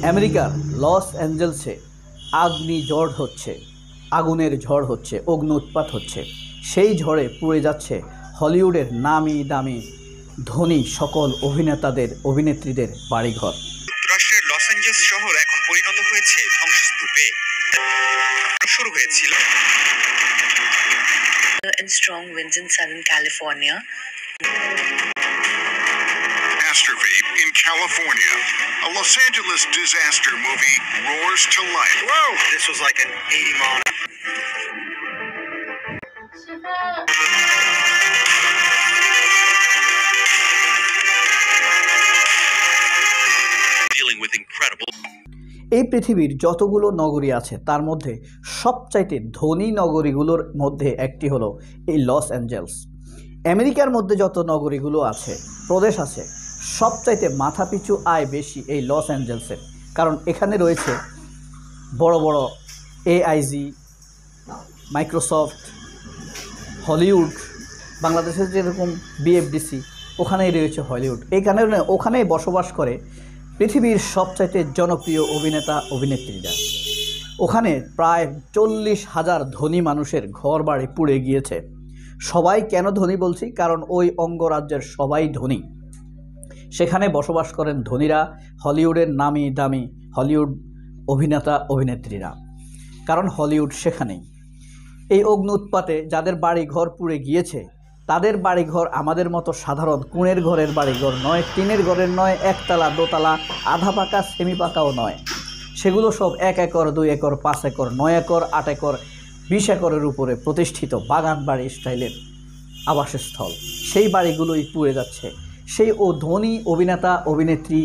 আমেরিকার লস অ্যাঞ্জেলসে ঝড় হচ্ছে, আগুনের ঝড় হচ্ছে, অগ্নি উৎপাত হচ্ছে। সেই ঝড়ে পুড়ে যাচ্ছে হলিউডের নামি দামি ধনী সকল অভিনেতাদের অভিনেত্রীদের বাড়িঘর। যুক্তরাষ্ট্রের লস অ্যাঞ্জেলস শহর এখন পরিণত হয়েছে ধ্বংসস্তূপে। শুরু হয়েছিল and strong winds in Southern California. Astrovate in California. A Los Angeles disaster movie roars to life. Whoa! This was like an 80 mile. Dealing with incredible. এই পৃথিবীর যতগুলো নগরী আছে তার মধ্যে সবচাইতে ধনী নগরীগুলোর মধ্যে একটি হলো এই লস অ্যাঞ্জেলস। আমেরিকার মধ্যে যত নগরীগুলো আছে, প্রদেশ আছে, সবচাইতে মাথাপিছু আয় বেশি এই লস অ্যাঞ্জেলসের। কারণ এখানে রয়েছে বড় বড় AIG, মাইক্রোসফট, হলিউড, বাংলাদেশের যেরকম BFDC, ওখানেই রয়েছে হলিউড। এই কারণে ওখানেই বসবাস করে পৃথিবীর সবচাইতে জনপ্রিয় অভিনেতা অভিনেত্রীরা। ওখানে প্রায় 40,000 ধনী মানুষের ঘর বাড়ি পুড়ে গিয়েছে। সবাই কেন ধনী বলছি? কারণ ওই অঙ্গরাজ্যের সবাই ধনী, সেখানে বসবাস করেন ধনীরা, হলিউডের নামি দামি হলিউড অভিনেতা অভিনেত্রীরা। কারণ হলিউড সেখানেই। এই অগ্নি উৎপাতে যাদের বাড়ি ঘর পুড়ে গিয়েছে তাদের বাড়িঘর আমাদের মতো সাধারণ কুঁড়ের ঘরের বাড়িঘর নয়, টিনের ঘরের নয়, একতলা দোতলা, আধা পাকা সেমি পাকাও নয়। সেগুলো সব 1 acre, 2 acre, 5 acre, 9 acre, 8 acre, 20 একরের উপরে প্রতিষ্ঠিত বাগান বাড়ি স্টাইলের আবাসস্থল। সেই বাড়িগুলোই পুড়ে যাচ্ছে। সেই ধনী অভিনেতা অভিনেত্রী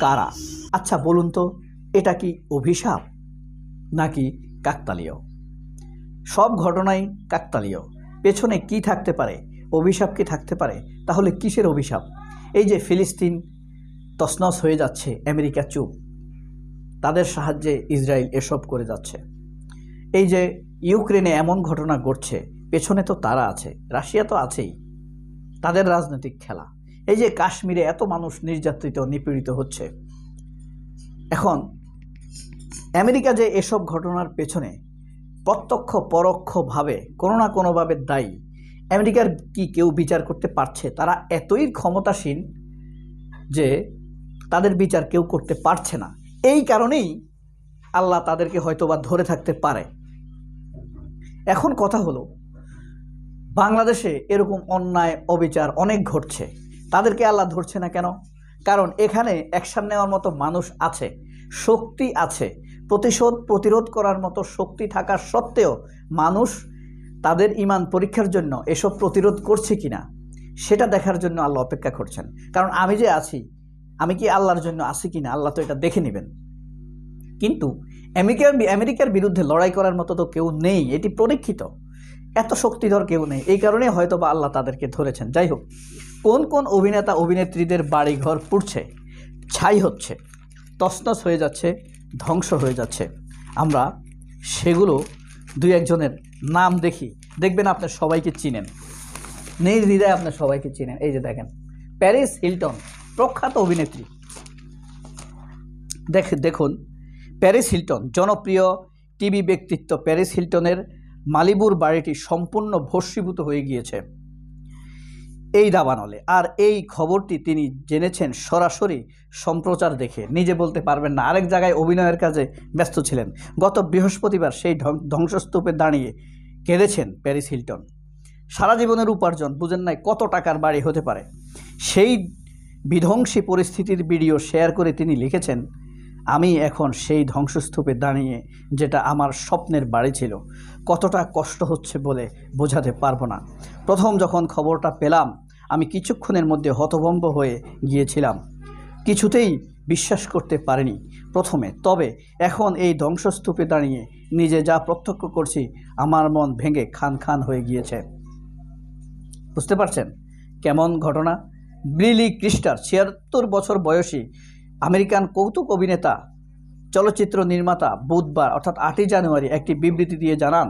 কারা? আচ্ছা বলুন তো, এটা কি অভিশাপ নাকি কাকতালীয়? সব ঘটনাই কাকতালীয়। পেছনে কি থাকতে পারে? অভিশাপ কি থাকতে পারে? তাহলে কিসের অভিশাপ? এই যে ফিলিস্তিন তছনছ হয়ে যাচ্ছে, আমেরিকা চুপ, তাদের সাহায্যে ইসরায়েল এসব করে যাচ্ছে। এই যে ইউক্রেনে এমন ঘটনা ঘটছে, পেছনে তো তারা আছে, রাশিয়া তো আছেই, তাদের রাজনৈতিক খেলা। এই যে কাশ্মীরে এত মানুষ নির্যাতিত নিপীড়িত হচ্ছে, এখন আমেরিকা যে এসব ঘটনার পেছনে প্রত্যক্ষ পরোক্ষভাবে কোনো না কোনোভাবে দায়ী, আমেরিকার কি কেউ বিচার করতে পারছে? তারা এতই ক্ষমতাসীন যে তাদের বিচার কেউ করতে পারছে না। এই কারণেই আল্লাহ তাদেরকে হয়তোবা ধরে থাকতে পারে। এখন কথা হলো, বাংলাদেশে এরকম অন্যায় অবিচার অনেক ঘটছে, তাদেরকে আল্লাহ ধরছে না কেন? কারণ এখানে অ্যাকশন নেওয়ার মতো মানুষ আছে, শক্তি আছে, প্রতিরোধ করার মতো শক্তি থাকা সত্ত্বেও মানুষ তাদের ঈমান পরীক্ষার জন্য এসব প্রতিরোধ করছে কিনা সেটা দেখার জন্য আল্লাহ অপেক্ষা করছেন। কারণ আমি যে আছি, আমি কি আল্লাহর জন্য আছি কিনা আল্লাহ তো এটা দেখে নেবেন। কিন্তু আমেরিকার বিরুদ্ধে লড়াই করার মতো তো কেউ নেই, এটি পরীক্ষিত। এত শক্তিধর কেউ নেই, এই কারণে হয়তো বা আল্লাহ তাদেরকে ধরেছেন। যাই হোক, কোন কোন অভিনেতা অভিনেত্রীদের বাড়িঘর পুড়ছে, ছাই হচ্ছে, তছনছ হয়ে যাচ্ছে, ধ্বংস হয়ে যাচ্ছে, আমরা সেগুলো 2-1 নাম দেখি, দেখবেন আপনার সবাইকে চিনেন, নির্দ্বিধায় আপনার সবাইকে চিনেন। এই যে দেখেন, প্যারিস হিলটন, প্রখ্যাত অভিনেত্রী। দেখুন, প্যারিস হিলটন জনপ্রিয় টিভি ব্যক্তিত্ব। প্যারিস হিলটনের মালিবুর বাড়িটি সম্পূর্ণ ভস্মীভূত হয়ে গিয়েছে এই দাবানলে। আর এই খবরটি তিনি জেনেছেন সরাসরি সম্প্রচার দেখে, নিজে বলতে পারবেন না, আরেক জায়গায় অভিনয়ের কাজে ব্যস্ত ছিলেন। গত বৃহস্পতিবার সেই ধ্বংসস্তূপে দাঁড়িয়ে কেঁদেছেন প্যারিস হিলটন। সারা জীবনের উপার্জন, বুঝেন নাই কত টাকার বাড়ি হতে পারে, সেই বিধ্বংসী পরিস্থিতির ভিডিও শেয়ার করে তিনি লিখেছেন, আমি এখন সেই ধ্বংসস্তূপে দাঁড়িয়ে, যেটা আমার স্বপ্নের বাড়ি ছিল, কতটা কষ্ট হচ্ছে বলে বোঝাতে পারবো না। প্রথম যখন খবরটা পেলাম আমি কিছুক্ষণের মধ্যে হতভম্ব হয়ে গিয়েছিলাম, কিছুতেই বিশ্বাস করতে পারিনি প্রথমে। তবে এখন এই ধ্বংসস্তূপে দাঁড়িয়ে নিজে যা প্রত্যক্ষ করছি, আমার মন ভেঙে খান খান হয়ে গিয়েছে। বুঝতে পারছেন কেমন ঘটনা? বিলি ক্রিস্টার, 76 বছর বয়সী আমেরিকান কৌতুক অভিনেতা, চলচ্চিত্র নির্মাতা, বুধবার অর্থাৎ 8ই জানুয়ারি একটি বিবৃতি দিয়ে জানান,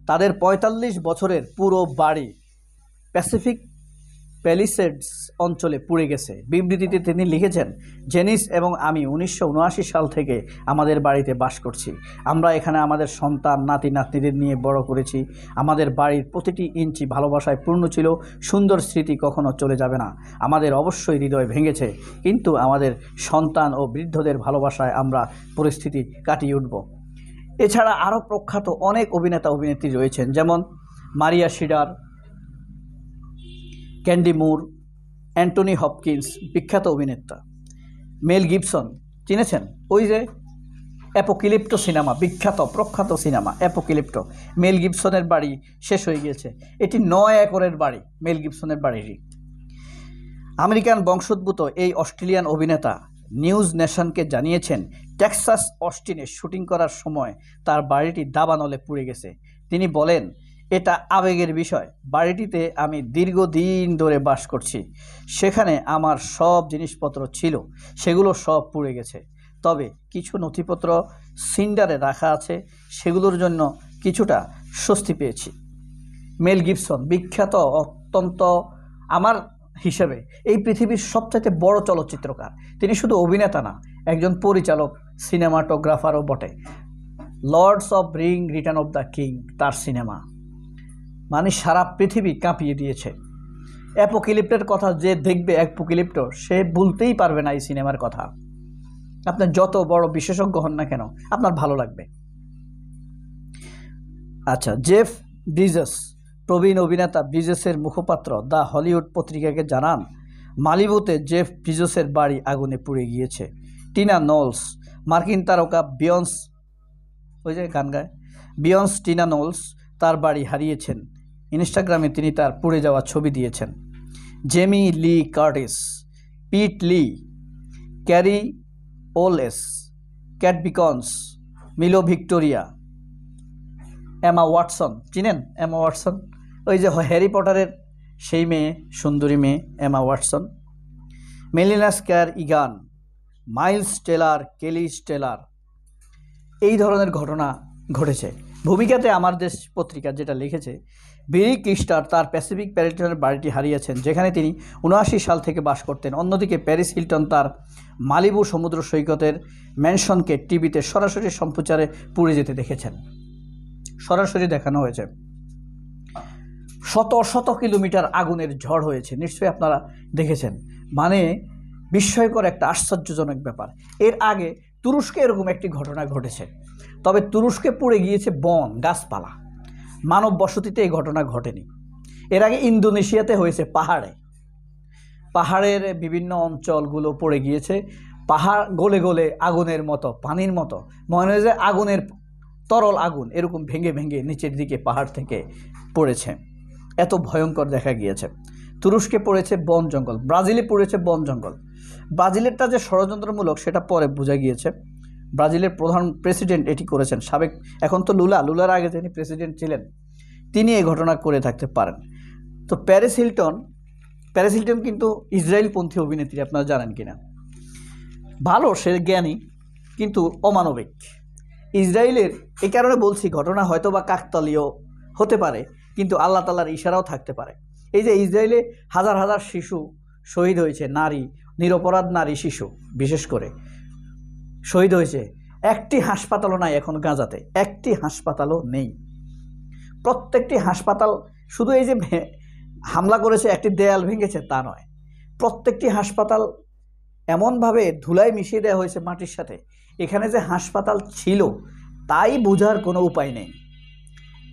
তাদের 45 বছরের পুরো বাড়ি প্যাসিফিক প্যালিসেডস অঞ্চলে পুড়ে গেছে। বিবৃতিতে তিনি লিখেছেন, জেনিস এবং আমি 1979 সাল থেকে আমাদের বাড়িতে বাস করছি। আমরা এখানে আমাদের সন্তান নাতি নাতনিদের নিয়ে বড় করেছি। আমাদের বাড়ির প্রতিটি ইঞ্চি ভালোবাসায় পূর্ণ ছিল। সুন্দর স্মৃতি কখনো চলে যাবে না। আমাদের অবশ্যই হৃদয় ভেঙেছে, কিন্তু আমাদের সন্তান ও বৃদ্ধদের ভালোবাসায় আমরা পরিস্থিতি কাটিয়ে উঠব। এছাড়া আরও প্রখ্যাত অনেক অভিনেতা অভিনেত্রী রয়েছেন, যেমন মারিয়া শিডার, ক্যান্ডি মুর, অ্যান্টনি হপকিন্স, বিখ্যাত অভিনেতা। মেল গিবসন চিনেছেন? ওই যে অ্যাপোক্যালিপ্টো সিনেমা, বিখ্যাত প্রখ্যাত সিনেমা অ্যাপোক্যালিপ্টো। মেল গিবসনের বাড়ি শেষ হয়ে গিয়েছে। এটি 9 একরের বাড়ি, মেল গিবসনের বাড়িটি। আমেরিকান বংশোদ্ভূত এই অস্ট্রেলিয়ান অভিনেতা নিউজ নেশনকে জানিয়েছেন, টেক্সাস অস্টিনে শুটিং করার সময় তার বাড়িটি দাবানলে পুড়ে গেছে। তিনি বলেন, এটা আবেগের বিষয়। বাড়িটিতে আমি দীর্ঘদিন ধরে বাস করছি। সেখানে আমার সব জিনিসপত্র ছিল, সেগুলো সব পুড়ে গেছে। তবে কিছু নথিপত্র সিন্ডারে রাখা আছে, সেগুলোর জন্য কিছুটা স্বস্তি পেয়েছি। মেল গিবসন বিখ্যাত, অত্যন্ত, আমার হিসেবে এই পৃথিবীর সবচাইতে বড় চলচ্চিত্রকার। তিনি শুধু অভিনেতা না, একজন পরিচালক, সিনেমাটোগ্রাফারও বটে। Lords of ring, return of the king তার সিনেমা, মানে সারা পৃথিবী কাঁপিয়ে দিয়েছে। অ্যাপোক্যালিপ্টোর কথা যে দেখবে, অ্যাপোক্যালিপ্টো, সে বলতেই পারবে না এই সিনেমার কথা। আপনার যত বড় বিশেষজ্ঞ হন না কেন, আপনার ভালো লাগবে। আচ্ছা, জেফ ব্রিজেস, প্রবীণ অভিনেতা ব্রিজেসের মুখপাত্র দ্য হলিউড পত্রিকাকে জানান, মালিবুতে জেফ ব্রিজেসের বাড়ি আগুনে পুড়ে গিয়েছে। টিনা নোলস, মার্কিন তারকা বিয়ন্স, ওই যে গান গায় বিয়ন্স, টিনা নোলস তার বাড়ি হারিয়েছেন। ইনস্টাগ্রামে তিনি তার পুড়ে যাওয়া ছবি দিয়েছেন। Jamie Lee Curtis, Pete Lee, Cary Elwes, ক্যাট বিকন্স, মিলো ভিক্টোরিয়া, এমা ওয়াটসন, চিনেন এমা ওয়াটসন? ওই যে হ্যারি পটারের সেই মেয়ে, সুন্দরী মেয়ে এমা ওয়াটসন। মেলিনা স্ক্যার ইগান, মাইলস টেলার, কেলি স্টেলার, এই ধরনের ঘটনা ঘটেছে। ভূমিকাতে আমার দেশ পত্রিকা যেটা লিখেছে, বিলি ক্লিস্টার তার প্যাসিফিক প্যালিটনের বাড়িটি হারিয়েছেন, যেখানে তিনি 79 সাল থেকে বাস করতেন। অন্যদিকে প্যারিস হিলটন তার মালিবু সমুদ্র সৈকতের ম্যানশনকে টিভিতে সরাসরি সম্প্রচারে পুড়ে যেতে দেখেছেন। সরাসরি দেখানো হয়েছে। শত শত কিলোমিটার আগুনের ঝড় হয়েছে, নিশ্চয়ই আপনারা দেখেছেন। মানে বিস্ময়কর একটা আশ্চর্যজনক ব্যাপার। এর আগে তুরস্কে এরকম একটি ঘটনা ঘটেছে, তবে তুরস্কে পুড়ে গিয়েছে বন, গাছপালা, মানব বসতিতে এই ঘটনা ঘটেনি। এর আগে ইন্দোনেশিয়াতে হয়েছে, পাহাড়ের বিভিন্ন অঞ্চলগুলো পড়ে গিয়েছে। পাহাড় গলে গলে আগুনের মতো, পানির মতো, মনে হয় যে আগুনের তরল আগুন এরকম ভেঙে ভেঙে নিচের দিকে পাহাড় থেকে পড়েছে। এত ভয়ঙ্কর দেখা গিয়েছে। তুরস্কে পড়েছে বন জঙ্গল, ব্রাজিলে পড়েছে বন জঙ্গল। ব্রাজিলেরটা যে ষড়যন্ত্রমূলক সেটা পরে বোঝা গিয়েছে। ব্রাজিলের প্রধান প্রেসিডেন্ট এটি করেছেন, সাবেক, এখন তো লুলার আগে যিনি প্রেসিডেন্ট ছিলেন তিনি এই ঘটনা করে থাকতে পারেন। তো প্যারিস হিলটন কিন্তু ইসরায়েলপন্থী অভিনেত্রী, আপনারা জানেন কিনা? ভালো, সে জ্ঞানী, কিন্তু অমানবিক। ইসরায়েলের, এই কারণে বলছি ঘটনা হয়তো বা কাকতালীয় হতে পারে, কিন্তু আল্লাহ তাআলার ইশারাও থাকতে পারে। এই যে ইসরায়েলে হাজার হাজার শিশু শহীদ হয়েছে, নারী, নিরপরাধ নারী শিশু বিশেষ করে শহীদ হয়েছে। একটি হাসপাতালও নাই এখন গাজাতে, একটি হাসপাতালও নেই। প্রত্যেকটি হাসপাতাল, শুধু এই যে হামলা করেছে একটি দেয়াল ভেঙেছে তা নয়, প্রত্যেকটি হাসপাতাল এমনভাবে ধুলায় মিশিয়ে দেওয়া হয়েছে মাটির সাথে, এখানে যে হাসপাতাল ছিল তাই বোঝার কোনো উপায় নেই।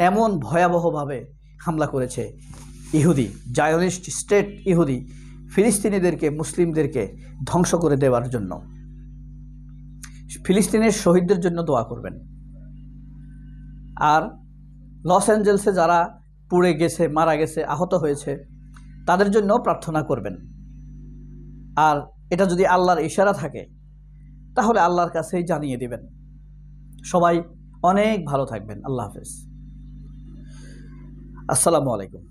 এমন ভয়াবহভাবে হামলা করেছে ইহুদি, জায়নিস্ট স্টেট ইহুদি, ফিলিস্তিনিদেরকে, মুসলিমদেরকে ধ্বংস করে দেওয়ার জন্য। ফিলিস্তিনের শহীদদের জন্য দোয়া করবেন। আর লস অ্যাঞ্জেলসে যারা পুড়ে গেছে, মারা গেছে, আহত হয়েছে, তাদের জন্য প্রার্থনা করবেন। আর এটা যদি আল্লাহর ইশারা থাকে তাহলে আল্লাহর কাছেই জানিয়ে দিবেন। সবাই অনেক ভালো থাকবেন। আল্লাহ হাফেজ। আসসালামু আলাইকুম।